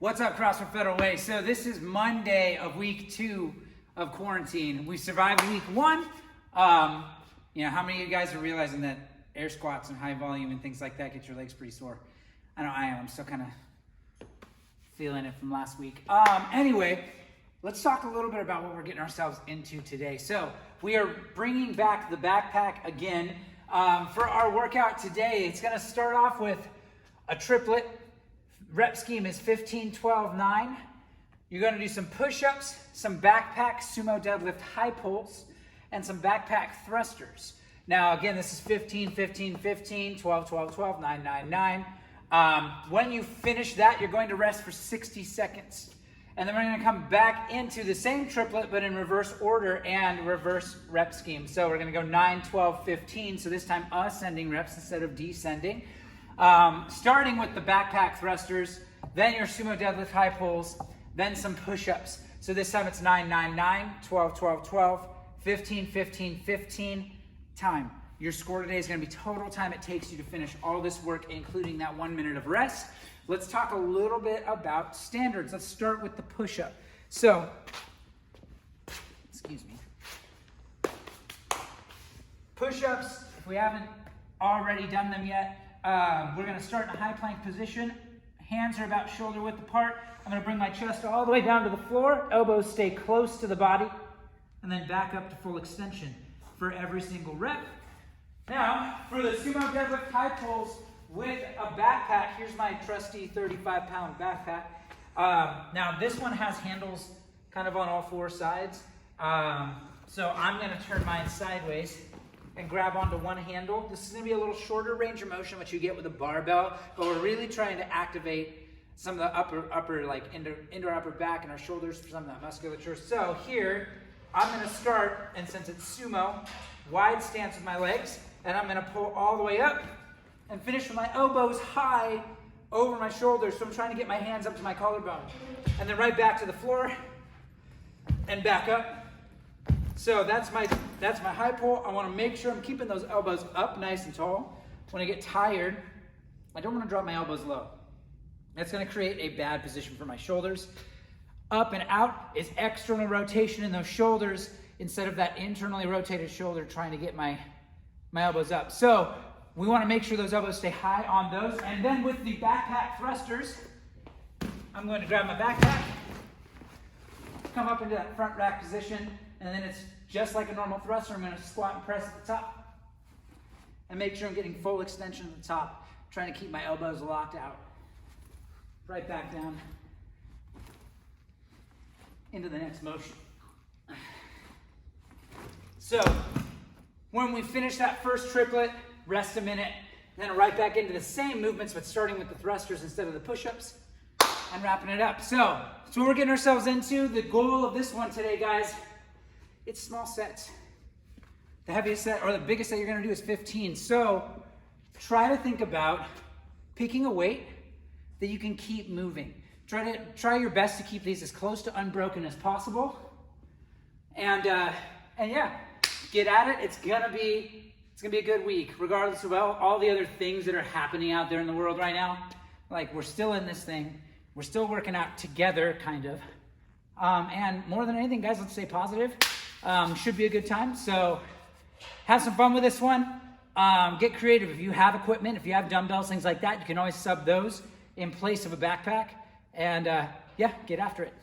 What's up, CrossFit Federal Way? So this is Monday of week 2 of quarantine. We survived week 1. How many of you guys are realizing that air squats and high volume and things like that get your legs pretty sore? I know I am. I'm still kind of feeling it from last week. Anyway, let's talk a little bit about what we're getting ourselves into today. So we are bringing back the backpack again. For our workout today, it's going to start off with a triplet. Rep scheme is 15, 12, 9. You're going to do some push-ups, some backpack sumo deadlift high pulls, and some backpack thrusters. Now, again, this is 15, 15, 15, 12, 12, 12, 9, 9, 9. When you finish that, you're going to rest for 60 seconds. And then we're going to come back into the same triplet, but in reverse order and reverse rep scheme. So we're going to go 9, 12, 15. So this time ascending reps instead of descending. Starting with the backpack thrusters, then your sumo deadlift high pulls, then some push-ups. So this time it's 9, 9, 9, 12, 12, 12, 15, 15, 15. Time. Your score today is going to be total time it takes you to finish all this work, including that 1 minute of rest. Let's talk a little bit about standards. Let's start with the push-up. So, excuse me. Push-ups, if we haven't already done them yet, we're going to start in a high plank position. Hands are about shoulder width apart. I'm going to bring my chest all the way down to the floor. Elbows stay close to the body. And then back up to full extension for every single rep. Now, for the sumo deadlift high pulls with a backpack, here's my trusty 35-pound backpack. Now, this one has handles kind of on all 4 sides. So I'm going to turn mine sideways and grab onto one handle. This is going to be a little shorter range of motion, which you get with a barbell, but we're really trying to activate some of the upper like inner upper back and our shoulders for some of that musculature. So here, I'm going to start, and since it's sumo, wide stance with my legs, and I'm going to pull all the way up and finish with my elbows high over my shoulders. So I'm trying to get my hands up to my collarbone. And then right back to the floor and back up. So that's my high pull. I want to make sure I'm keeping those elbows up nice and tall. When I get tired, I don't want to drop my elbows low. That's going to create a bad position for my shoulders. Up and out is external rotation in those shoulders instead of that internally rotated shoulder trying to get my elbows up. So we want to make sure those elbows stay high on those. And then with the backpack thrusters, I'm going to grab my backpack, come up into that front rack position, and then it's just like a normal thruster. I'm going to squat and press at the top and make sure I'm getting full extension at the top, trying to keep my elbows locked out. Right back down into the next motion. So when we finish that first triplet, rest a minute, then right back into the same movements, but starting with the thrusters instead of the push-ups and wrapping it up. So that's what we're getting ourselves into. The goal of this one today, guys, it's small sets. The heaviest set or the biggest set you're going to do is 15. So try to think about picking a weight that you can keep moving. Try your best to keep these as close to unbroken as possible. And yeah, get at it. It's gonna be a good week, regardless of all the other things that are happening out there in the world right now. Like, we're still in this thing. We're still working out together, kind of. And more than anything, guys, let's stay positive. Should be a good time. So have some fun with this one. Get creative. If you have equipment, if you have dumbbells, things like that, you can always sub those in place of a backpack. And yeah, get after it.